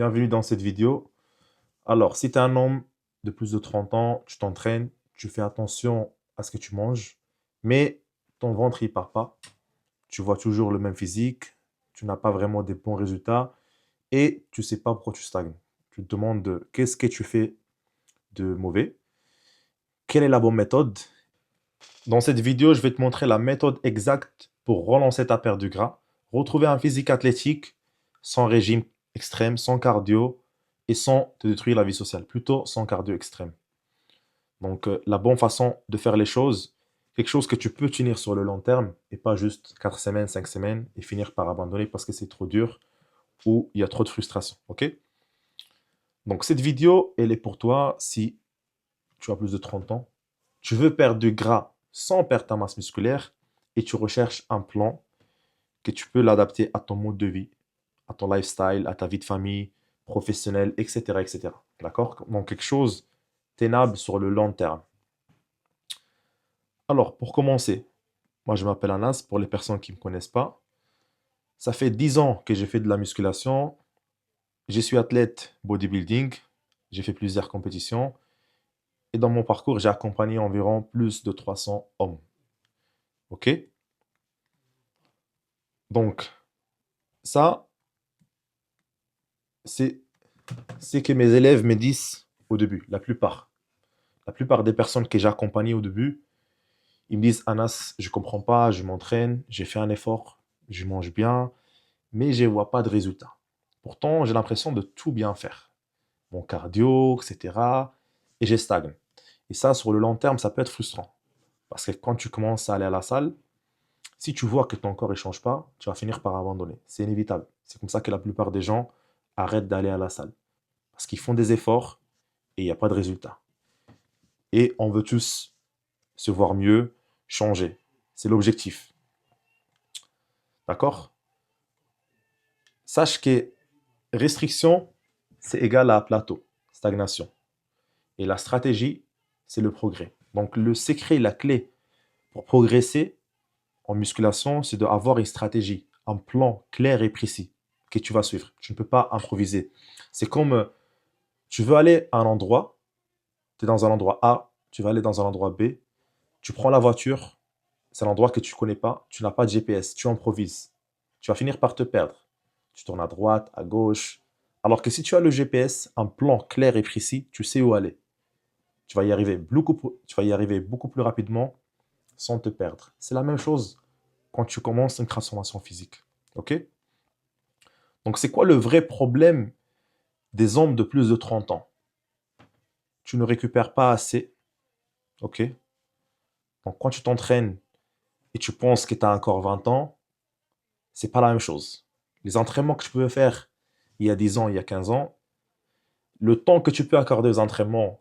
Bienvenue dans cette vidéo. Alors, si tu es un homme de plus de 30 ans, tu t'entraînes, tu fais attention à ce que tu manges, mais ton ventre, il part pas. Tu vois toujours le même physique, tu n'as pas vraiment des bons résultats et tu sais pas pourquoi tu stagnes. Tu te demandes qu'est-ce que tu fais de mauvais, quelle est la bonne méthode. Dans cette vidéo, je vais te montrer la méthode exacte pour relancer ta perte de gras, retrouver un physique athlétique sans régime extrême, sans cardio et sans te détruire la vie sociale, plutôt sans cardio extrême. Donc, la bonne façon de faire les choses, quelque chose que tu peux tenir sur le long terme et pas juste 4 semaines, 5 semaines et finir par abandonner parce que c'est trop dur ou il y a trop de frustration. Ok? Donc, cette vidéo, elle est pour toi si tu as plus de 30 ans, tu veux perdre du gras sans perdre ta masse musculaire et tu recherches un plan que tu peux l'adapter à ton mode de vie, à ton lifestyle, à ta vie de famille, professionnelle, etc. etc. D'accord? Donc quelque chose tenable sur le long terme. Alors, pour commencer, moi je m'appelle Anas, pour les personnes qui ne me connaissent pas. Ça fait 10 ans que j'ai fait de la musculation. Je suis athlète bodybuilding. J'ai fait plusieurs compétitions. Et dans mon parcours, j'ai accompagné environ plus de 300 hommes. Ok? Donc, ça, c'est que mes élèves me disent au début, la plupart. La plupart des personnes que j'ai accompagnées au début, ils me disent, Anas, je comprends pas, je m'entraîne, j'ai fait un effort, je mange bien, mais je ne vois pas de résultat. Pourtant, j'ai l'impression de tout bien faire. Mon cardio, etc. Et je stagne. Et ça, sur le long terme, ça peut être frustrant. Parce que quand tu commences à aller à la salle, si tu vois que ton corps ne change pas, tu vas finir par abandonner. C'est inévitable. C'est comme ça que la plupart des gens arrêtent d'aller à la salle. Parce qu'ils font des efforts et il n'y a pas de résultat. Et on veut tous se voir mieux, changer. C'est l'objectif. D'accord? Sache que restriction, c'est égal à plateau, stagnation. Et la stratégie, c'est le progrès. Donc le secret, la clé pour progresser en musculation, c'est d'avoir une stratégie, un plan clair et précis que tu vas suivre. Tu ne peux pas improviser. C'est comme tu veux aller à un endroit, tu es dans un endroit A, tu vas aller dans un endroit B, tu prends la voiture, c'est un endroit que tu ne connais pas, tu n'as pas de GPS, tu improvises. Tu vas finir par te perdre. Tu tournes à droite, à gauche. Alors que si tu as le GPS, un plan clair et précis, tu sais où aller. Tu vas y arriver beaucoup plus rapidement sans te perdre. C'est la même chose quand tu commences une transformation physique. Ok? Donc, c'est quoi le vrai problème des hommes de plus de 30 ans? Tu ne récupères pas assez. Ok? Donc, quand tu t'entraînes et tu penses que tu as encore 20 ans, c'est pas la même chose. Les entraînements que tu pouvais faire il y a 10 ans, il y a 15 ans, le temps que tu peux accorder aux entraînements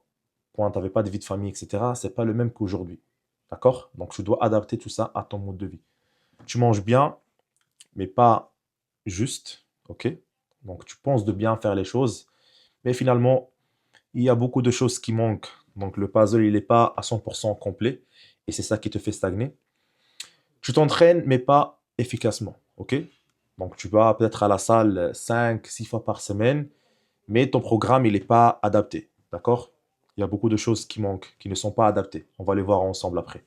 quand tu n'avais pas de vie de famille, etc., c'est pas le même qu'aujourd'hui. D'accord? Donc, tu dois adapter tout ça à ton mode de vie. Tu manges bien, mais pas juste. Ok? Donc, tu penses de bien faire les choses, mais finalement, il y a beaucoup de choses qui manquent. Donc, le puzzle, il n'est pas à 100% complet, et c'est ça qui te fait stagner. Tu t'entraînes, mais pas efficacement. Ok? Donc, tu vas peut-être à la salle 5, 6 fois par semaine, mais ton programme, il n'est pas adapté. D'accord? Il y a beaucoup de choses qui manquent, qui ne sont pas adaptées. On va les voir ensemble après.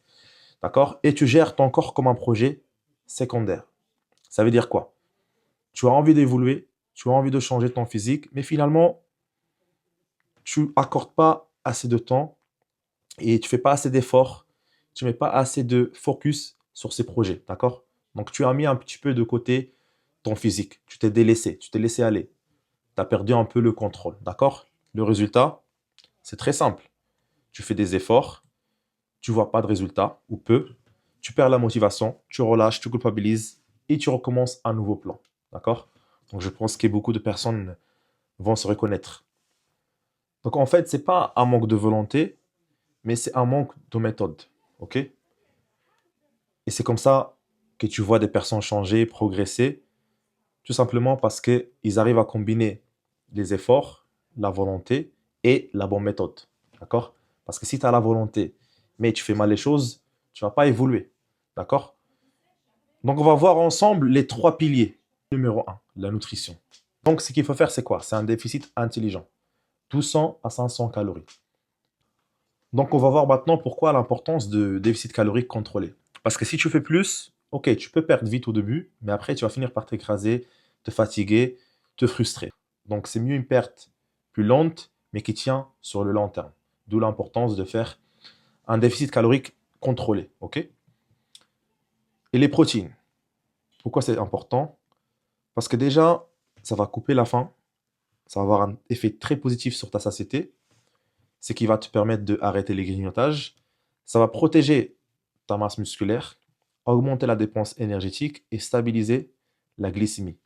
D'accord? Et tu gères ton corps comme un projet secondaire. Ça veut dire quoi? Tu as envie d'évoluer, tu as envie de changer ton physique, mais finalement, tu accordes pas assez de temps et tu fais pas assez d'efforts, tu mets pas assez de focus sur ces projets. D'accord? Donc, tu as mis un petit peu de côté ton physique. Tu t'es délaissé, tu t'es laissé aller. Tu as perdu un peu le contrôle. D'accord? Le résultat, c'est très simple. Tu fais des efforts, tu vois pas de résultat, ou peu, tu perds la motivation, tu relâches, tu culpabilises, et tu recommences un nouveau plan. D'accord? Donc je pense que beaucoup de personnes vont se reconnaître. Donc en fait, c'est pas un manque de volonté, mais c'est un manque de méthode. OK? Et c'est comme ça que tu vois des personnes changer, progresser, tout simplement parce qu'ils arrivent à combiner les efforts, la volonté et la bonne méthode. D'accord? Parce que si tu as la volonté, mais tu fais mal les choses, tu ne vas pas évoluer. D'accord? Donc, on va voir ensemble les trois piliers. Numéro un, la nutrition. Donc, ce qu'il faut faire, c'est quoi? C'est un déficit intelligent. 200 à 500 calories. Donc, on va voir maintenant pourquoi l'importance de déficit calorique contrôlé. Parce que si tu fais plus, ok, tu peux perdre vite au début, mais après, tu vas finir par t'écraser, te fatiguer, te frustrer. Donc, c'est mieux une perte plus lente, mais qui tient sur le long terme. D'où l'importance de faire un déficit calorique contrôlé, ok? Et les protéines. Pourquoi c'est important? Parce que déjà, ça va couper la faim, ça va avoir un effet très positif sur ta satiété, ce qui va te permettre d'arrêter les grignotages. Ça va protéger ta masse musculaire, augmenter la dépense énergétique et stabiliser la glycémie.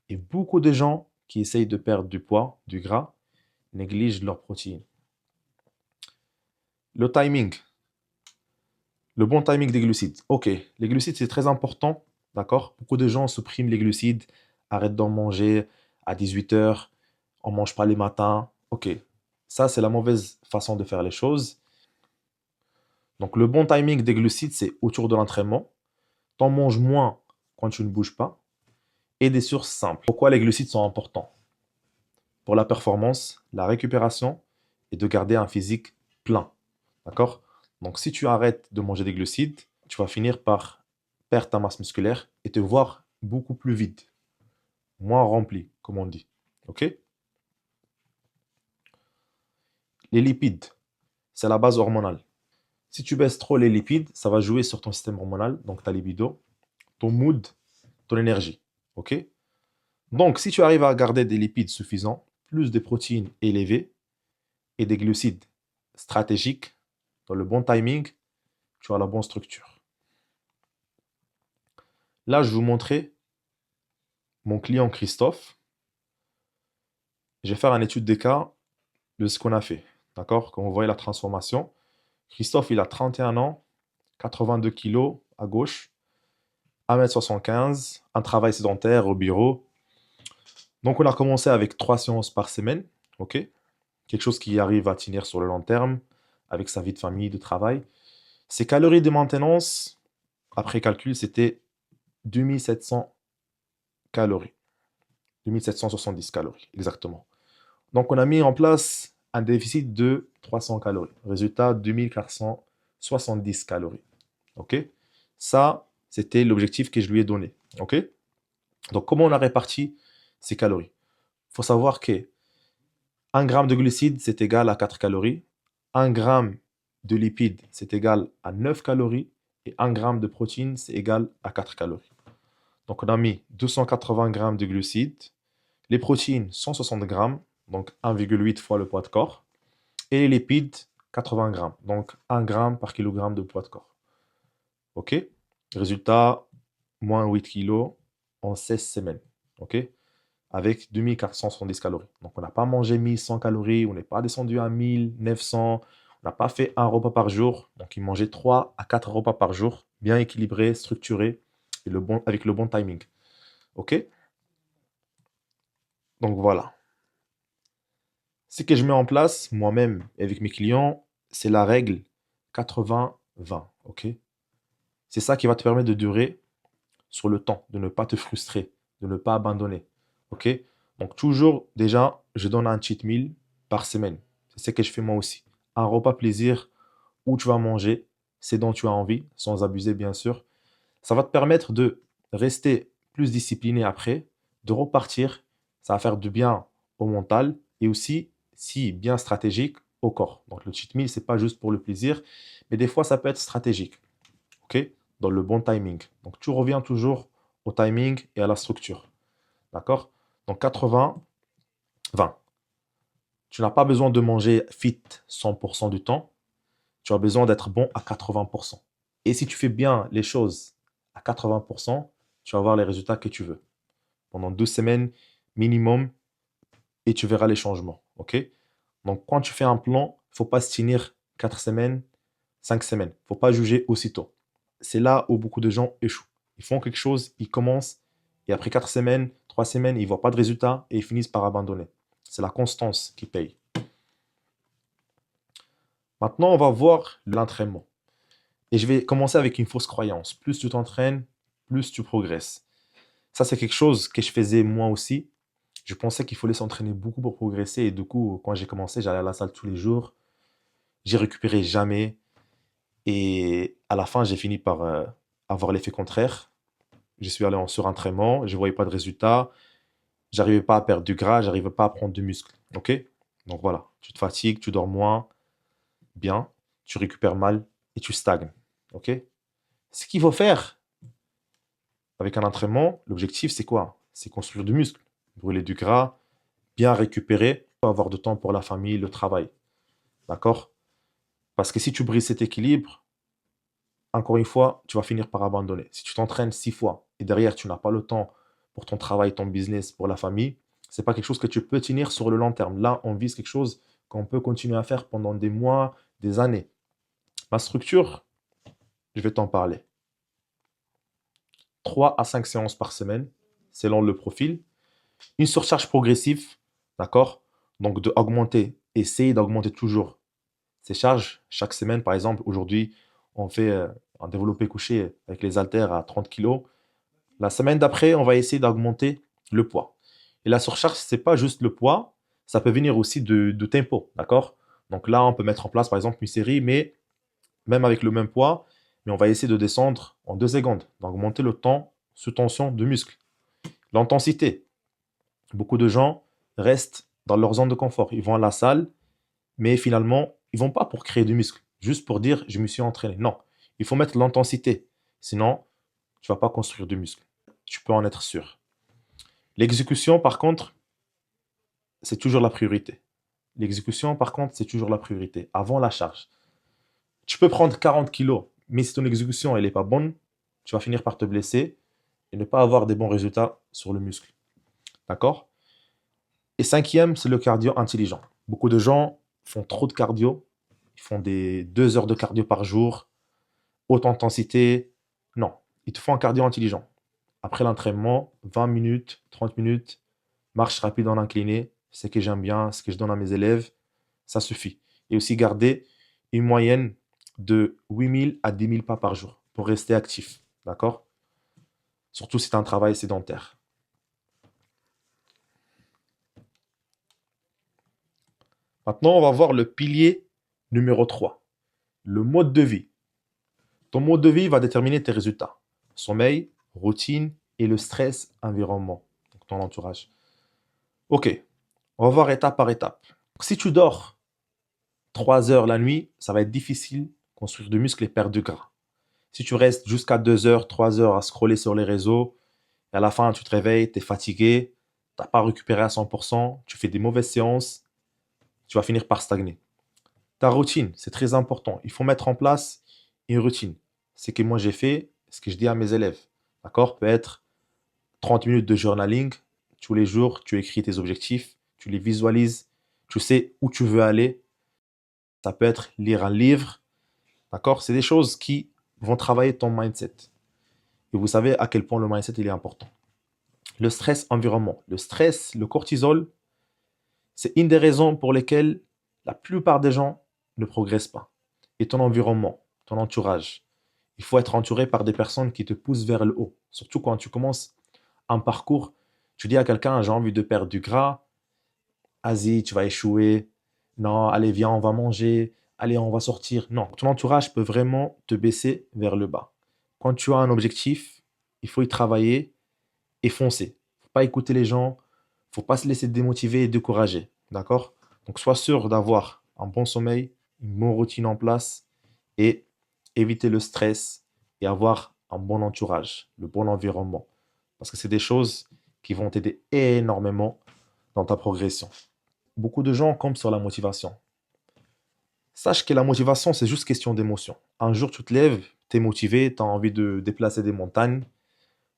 Et beaucoup de gens qui essayent de perdre du poids, du gras, négligent leurs protéines. Le timing, le bon timing des glucides. Ok, les glucides c'est très important, d'accord? Beaucoup de gens suppriment les glucides, arrêtent d'en manger à 18 heures, on ne mange pas les matins. Ok, ça c'est la mauvaise façon de faire les choses. Donc le bon timing des glucides, c'est autour de l'entraînement. T'en manges moins quand tu ne bouges pas. Et des sources simples. Pourquoi les glucides sont importants? Pour la performance, la récupération et de garder un physique plein. D'accord? Donc si tu arrêtes de manger des glucides, tu vas finir par perdre ta masse musculaire et te voir beaucoup plus vide, moins rempli, comme on dit. Ok? Les lipides, c'est la base hormonale. Si tu baisses trop les lipides, ça va jouer sur ton système hormonal, donc ta libido, ton mood, ton énergie. Ok? Donc, si tu arrives à garder des lipides suffisants, plus de protéines élevées et des glucides stratégiques, dans le bon timing, tu as la bonne structure. Là, je vais vous montrer mon client Christophe. Je vais faire une étude de cas de ce qu'on a fait. D'accord? Quand vous voyez la transformation, Christophe, il a 31 ans, 82 kilos à gauche, 1m75, un travail sédentaire au bureau. Donc, on a commencé avec 3 séances par semaine. Ok? Quelque chose qui arrive à tenir sur le long terme avec sa vie de famille, de travail. Ses calories de maintenance, après calcul, c'était 2700 calories. 2770 calories, exactement. Donc, on a mis en place un déficit de 300 calories. Résultat, 2470 calories. OK? Ça, c'était l'objectif que je lui ai donné. OK? Donc, comment on a réparti ces calories? Il faut savoir que 1 gramme de glucides, c'est égal à 4 calories. 1 gramme de lipides, c'est égal à 9 calories. Et 1 gramme de protéines, c'est égal à 4 calories. Donc, on a mis 280 grammes de glucides. Les protéines, 160 grammes, donc 1,8 fois le poids de corps. Et les lipides, 80 grammes, donc 1 gramme par kilogramme de poids de corps. OK? Résultat, moins 8 kilos en 16 semaines. OK? Avec 2470 calories. Donc, on n'a pas mangé 1100 calories, on n'est pas descendu à 1900, on n'a pas fait un repas par jour. Donc, il mangeait 3 à 4 repas par jour, bien équilibré, structuré, et avec le bon timing. OK? Donc, voilà. Ce que je mets en place, moi-même et avec mes clients, c'est la règle 80-20. OK? C'est ça qui va te permettre de durer sur le temps, de ne pas te frustrer, de ne pas abandonner. OK? Donc, toujours, déjà, je donne un cheat meal par semaine. C'est ce que je fais moi aussi. Un repas plaisir où tu vas manger ce dont tu as envie, sans abuser, bien sûr. Ça va te permettre de rester plus discipliné après, de repartir. Ça va faire du bien au mental et aussi, si bien stratégique, au corps. Donc, le cheat meal, c'est pas juste pour le plaisir, mais des fois, ça peut être stratégique. OK? Dans le bon timing. Donc, tu reviens toujours au timing et à la structure. D'accord? Donc, 80, 20. Tu n'as pas besoin de manger fit 100% du temps. Tu as besoin d'être bon à 80%. Et si tu fais bien les choses à 80%, tu vas avoir les résultats que tu veux. Pendant 2 semaines minimum, et tu verras les changements. OK? Donc, quand tu fais un plan, il ne faut pas se tenir 4 semaines, 5 semaines. Il ne faut pas juger aussitôt. C'est là où beaucoup de gens échouent. Ils font quelque chose, ils commencent, et après 4 semaines, 3 semaines, ils ne voient pas de résultats et ils finissent par abandonner. C'est la constance qui paye. Maintenant, on va voir l'entraînement. Et je vais commencer avec une fausse croyance. Plus tu t'entraînes, plus tu progresses. Ça, c'est quelque chose que je faisais moi aussi. Je pensais qu'il fallait s'entraîner beaucoup pour progresser. Et du coup, quand j'ai commencé, j'allais à la salle tous les jours. J'ai récupéré jamais. Et à la fin, j'ai fini par avoir l'effet contraire. Je suis allé en surentraînement, je ne voyais pas de résultat. J'arrivais pas à perdre du gras, j'arrivais pas à prendre du muscle. Ok? Donc voilà, tu te fatigues, tu dors moins bien, tu récupères mal et tu stagnes. Ok? Ce qu'il faut faire avec un entraînement, l'objectif c'est quoi? C'est construire du muscle, brûler du gras, bien récupérer, avoir de temps pour la famille, le travail. D'accord? Parce que si tu brises cet équilibre, encore une fois, tu vas finir par abandonner. Si tu t'entraînes 6 fois et derrière tu n'as pas le temps pour ton travail, ton business, pour la famille, c'est pas quelque chose que tu peux tenir sur le long terme. Là, on vise quelque chose qu'on peut continuer à faire pendant des mois, des années. Ma structure, je vais t'en parler. 3 à 5 séances par semaine, selon le profil. Une surcharge progressive, d'accord? Donc de augmenter, essayer d'augmenter toujours ces charges chaque semaine. Par exemple, aujourd'hui, on fait un développé couché avec les haltères à 30 kilos. La semaine d'après, on va essayer d'augmenter le poids. Et la surcharge, c'est pas juste le poids, ça peut venir aussi de tempo, d'accord? Donc là, on peut mettre en place, par exemple, une série, mais même avec le même poids, mais on va essayer de descendre en 2 secondes, d'augmenter le temps sous tension de muscle. L'intensité. Beaucoup de gens restent dans leur zone de confort. Ils vont à la salle, mais finalement, ils vont pas pour créer du muscle, juste pour dire je me suis entraîné. Non, il faut mettre l'intensité. Sinon, tu vas pas construire du muscle. Tu peux en être sûr. L'exécution, par contre, c'est toujours la priorité. L'exécution, par contre, c'est toujours la priorité, avant la charge. Tu peux prendre 40 kilos, mais si ton exécution elle n'est pas bonne, tu vas finir par te blesser et ne pas avoir des bons résultats sur le muscle. D'accord? Et cinquième, c'est le cardio intelligent. Beaucoup de gens font trop de cardio. Ils font des 2 heures de cardio par jour, haute intensité. Non, il te faut un cardio intelligent. Après l'entraînement, 20 minutes, 30 minutes, marche rapide en incliné, c'est ce que j'aime bien, ce que je donne à mes élèves, ça suffit. Et aussi garder une moyenne de 8 000 à 10 000 pas par jour pour rester actif. D'accord? Surtout si c'est un travail sédentaire. Maintenant, on va voir le pilier numéro 3, le mode de vie. Ton mode de vie va déterminer tes résultats. Sommeil, routine et le stress environnement, donc ton entourage. Ok, on va voir étape par étape. Si tu dors 3 heures la nuit, ça va être difficile de construire du muscle et perdre du gras. Si tu restes jusqu'à 2 heures, 3 heures à scroller sur les réseaux, et à la fin tu te réveilles, tu es fatigué, tu n'as pas récupéré à 100%, tu fais des mauvaises séances, tu vas finir par stagner. Ta routine, c'est très important. Il faut mettre en place une routine. Ce que moi j'ai fait, ce que je dis à mes élèves, d'accord, peut être 30 minutes de journaling. Tous les jours, tu écris tes objectifs, tu les visualises, tu sais où tu veux aller. Ça peut être lire un livre, d'accord? C'est des choses qui vont travailler ton mindset. Et vous savez à quel point le mindset il est important. Le stress environnement. Le stress, le cortisol, c'est une des raisons pour lesquelles la plupart des gens ne progressent pas. Et ton environnement, ton entourage. Il faut être entouré par des personnes qui te poussent vers le haut. Surtout quand tu commences un parcours, tu dis à quelqu'un, j'ai envie de perdre du gras, vas-y, tu vas échouer. Non, allez, viens, on va manger. Allez, on va sortir. Non, ton entourage peut vraiment te baisser vers le bas. Quand tu as un objectif, il faut y travailler et foncer. Faut pas écouter les gens, faut pas se laisser démotiver et décourager. D'accord? Donc, sois sûr d'avoir un bon sommeil, une bonne routine en place et éviter le stress et avoir un bon entourage, le bon environnement. Parce que c'est des choses qui vont t'aider énormément dans ta progression. Beaucoup de gens comptent sur la motivation. Sache que la motivation, c'est juste question d'émotion. Un jour, tu te lèves, tu es motivé, tu as envie de déplacer des montagnes,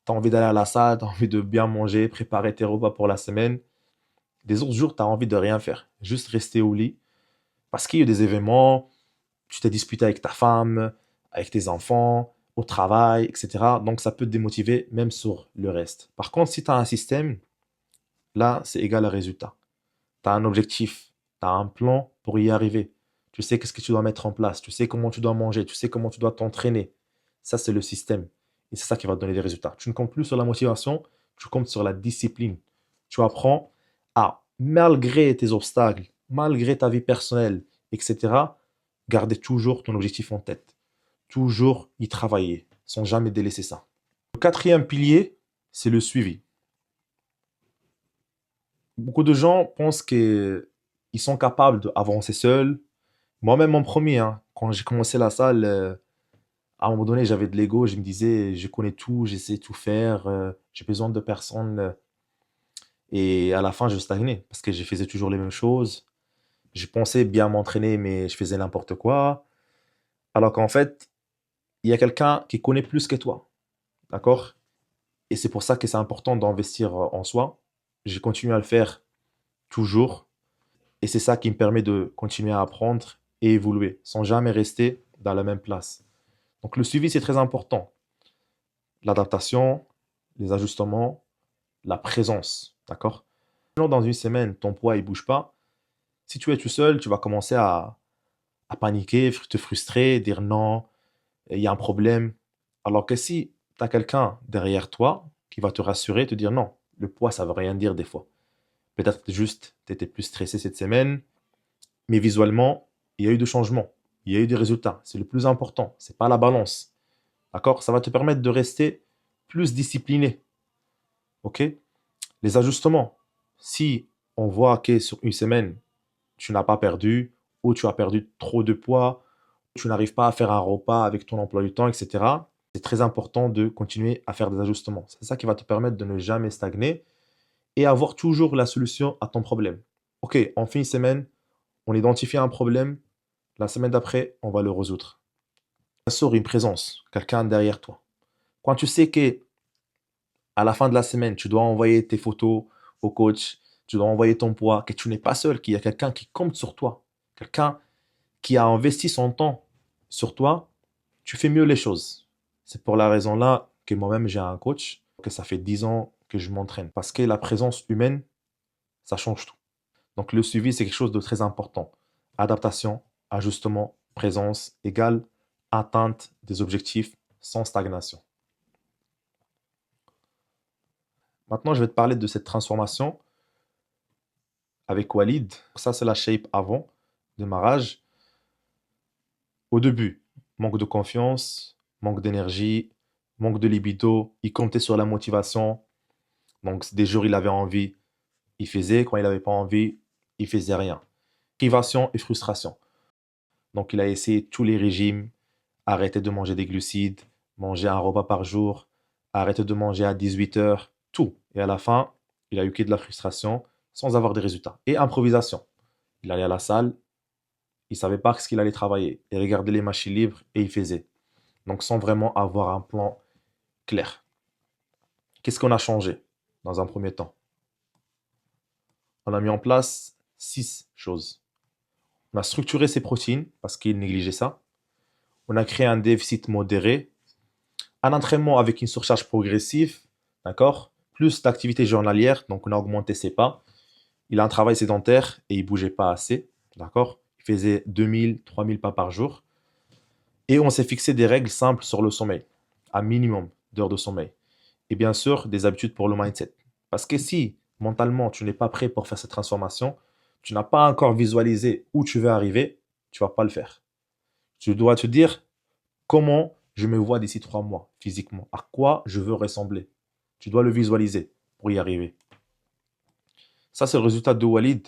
tu as envie d'aller à la salle, tu as envie de bien manger, préparer tes repas pour la semaine. Des autres jours, tu as envie de rien faire, juste rester au lit. Parce qu'il y a des événements, tu t'es disputé avec ta femme, avec tes enfants, au travail, etc. Donc ça peut te démotiver même sur le reste. Par contre, si tu as un système, là, c'est égal à résultat. Tu as un objectif, tu as un plan pour y arriver. Tu sais qu'est-ce que tu dois mettre en place, tu sais comment tu dois manger, tu sais comment tu dois t'entraîner. Ça, c'est le système. Et c'est ça qui va te donner des résultats. Tu ne comptes plus sur la motivation, tu comptes sur la discipline. Tu apprends à, malgré tes obstacles, malgré ta vie personnelle, etc., garder toujours ton objectif en tête. Toujours y travailler, sans jamais délaisser ça. Le quatrième pilier, c'est le suivi. Beaucoup de gens pensent qu'ils sont capables d'avancer seuls. Moi-même, en premier, hein, quand j'ai commencé la salle, à un moment donné, j'avais de l'ego. Je me disais, je connais tout, je sais tout faire, j'ai besoin de personne. Et à la fin, je stagnais parce que je faisais toujours les mêmes choses. Je pensais bien m'entraîner, mais je faisais n'importe quoi. Alors qu'en fait, il y a quelqu'un qui connaît plus que toi. D'accord? Et c'est pour ça que c'est important d'investir en soi. J'ai continué à le faire toujours. Et c'est ça qui me permet de continuer à apprendre et évoluer sans jamais rester dans la même place. Donc le suivi, c'est très important. L'adaptation, les ajustements, la présence. D'accord? Sinon, dans une semaine, ton poids ne bouge pas. Si tu es tout seul, tu vas commencer à paniquer, te frustrer, dire non, il y a un problème. Alors que si tu as quelqu'un derrière toi qui va te rassurer, te dire non, le poids, ça ne veut rien dire des fois. Peut-être juste, tu étais plus stressé cette semaine, mais visuellement, il y a eu des changements, il y a eu des résultats. C'est le plus important, c'est pas la balance. D'accord? Ça va te permettre de rester plus discipliné. OK? Les ajustements. Si on voit que sur une semaine, tu n'as pas perdu, ou tu as perdu trop de poids, tu n'arrives pas à faire un repas avec ton emploi du temps, etc., c'est très important de continuer à faire des ajustements. C'est ça qui va te permettre de ne jamais stagner et avoir toujours la solution à ton problème. OK, on fait une semaine, on identifie un problème, la semaine d'après, on va le résoudre. Bien sûr, une présence, quelqu'un derrière toi. Quand tu sais que à la fin de la semaine, tu dois envoyer tes photos au coach, tu dois envoyer ton poids, que tu n'es pas seul, qu'il y a quelqu'un qui compte sur toi, quelqu'un qui a investi son temps sur toi, tu fais mieux les choses. C'est pour la raison là que moi-même j'ai un coach, que ça fait 10 ans que je m'entraîne. Parce que la présence humaine, ça change tout. Donc le suivi, c'est quelque chose de très important. Adaptation, ajustement, présence égale atteinte des objectifs sans stagnation. Maintenant, je vais te parler de cette transformation avec Walid. Ça, c'est la shape avant démarrage. Au début, manque de confiance, manque d'énergie, manque de libido. Il comptait sur la motivation. Donc, des jours, il avait envie, il faisait. Quand il n'avait pas envie, il faisait rien. Privation et frustration. Donc, il a essayé tous les régimes, arrêter de manger des glucides, manger un repas par jour, arrêter de manger à 18 heures, tout. Et à la fin, il a eu que de la frustration sans avoir des résultats. Et improvisation. Il allait à la salle, il ne savait pas ce qu'il allait travailler. Il regardait les machines libres et il faisait. Donc sans vraiment avoir un plan clair. Qu'est-ce qu'on a changé dans un premier temps? On a mis en place 6 choses. On a structuré ses protéines parce qu'il négligeait ça. On a créé un déficit modéré, un entraînement avec une surcharge progressive, d'accord? Plus d'activité journalière, donc on a augmenté ses pas. Il a un travail sédentaire et il bougeait pas assez, d'accord? Il faisait 2000, 3000 pas par jour. Et on s'est fixé des règles simples sur le sommeil, un minimum d'heures de sommeil. Et bien sûr, des habitudes pour le mindset. Parce que si mentalement tu n'es pas prêt pour faire cette transformation, tu n'as pas encore visualisé où tu veux arriver, tu vas pas le faire. Tu dois te dire comment je me vois d'ici 3 mois physiquement, à quoi je veux ressembler. Tu dois le visualiser pour y arriver. Ça, c'est le résultat de Walid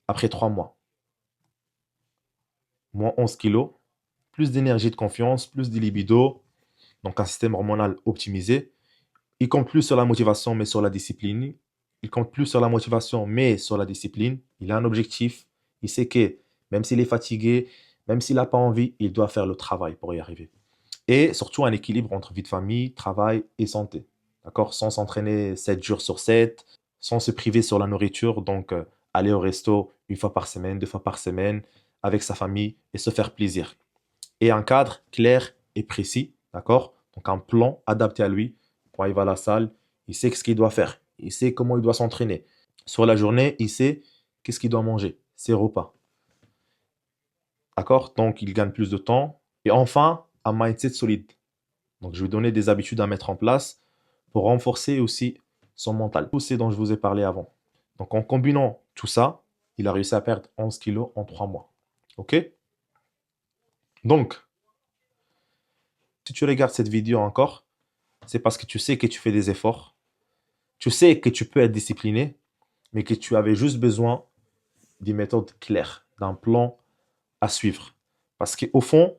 après 3 mois. Moins 11 kilos, plus d'énergie de confiance, plus de libido, donc un système hormonal optimisé. Il compte plus sur la motivation, mais sur la discipline. Il compte plus sur la motivation, mais sur la discipline. Il a un objectif. Il sait que même s'il est fatigué, même s'il n'a pas envie, il doit faire le travail pour y arriver. Et surtout un équilibre entre vie de famille, travail et santé. D'accord? Sans s'entraîner 7 jours sur 7, sans se priver sur la nourriture. Donc, aller au resto une fois par semaine, 2 fois par semaine, avec sa famille et se faire plaisir. Et un cadre clair et précis. D'accord? Donc, un plan adapté à lui. Quand il va à la salle, il sait ce qu'il doit faire. Il sait comment il doit s'entraîner. Sur la journée, il sait qu'est-ce qu'il doit manger, ses repas. D'accord? Donc, il gagne plus de temps. Et enfin, un mindset solide. Donc, je vais donner des habitudes à mettre en place pour renforcer aussi son mental. Tout ce dont je vous ai parlé avant. Donc en combinant tout ça, il a réussi à perdre 11 kilos en 3 mois. Ok? Donc, si tu regardes cette vidéo encore, c'est parce que tu sais que tu fais des efforts, tu sais que tu peux être discipliné, mais que tu avais juste besoin d'une méthode claire, d'un plan à suivre. Parce qu'au fond,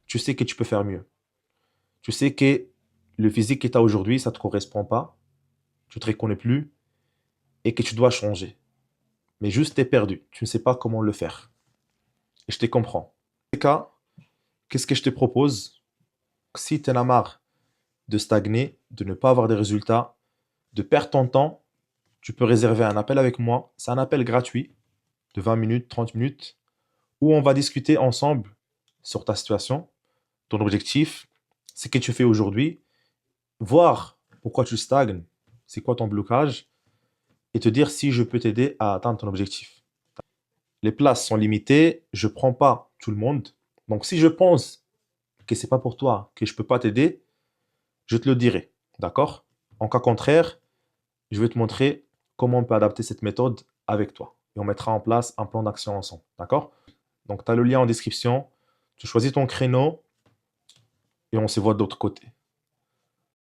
tu sais que tu peux faire mieux. Tu sais que le physique que tu as aujourd'hui, ça ne te correspond pas, tu ne te reconnais plus et que tu dois changer. Mais juste, tu es perdu. Tu ne sais pas comment le faire. Et je te comprends. Dans ces cas, qu'est-ce que je te propose? Si tu en as marre de stagner, de ne pas avoir de résultats, de perdre ton temps, tu peux réserver un appel avec moi. C'est un appel gratuit de 20 minutes, 30 minutes, où on va discuter ensemble sur ta situation, ton objectif, ce que tu fais aujourd'hui, voir pourquoi tu stagnes, c'est quoi ton blocage, et te dire si je peux t'aider à atteindre ton objectif. Les places sont limitées, je ne prends pas tout le monde. Donc si je pense que c'est pas pour toi, que je peux pas t'aider, je te le dirai. D'accord? En cas contraire, je vais te montrer comment on peut adapter cette méthode avec toi. Et on mettra en place un plan d'action ensemble. D'accord? Donc tu as le lien en description. Tu choisis ton créneau et on se voit de l'autre côté.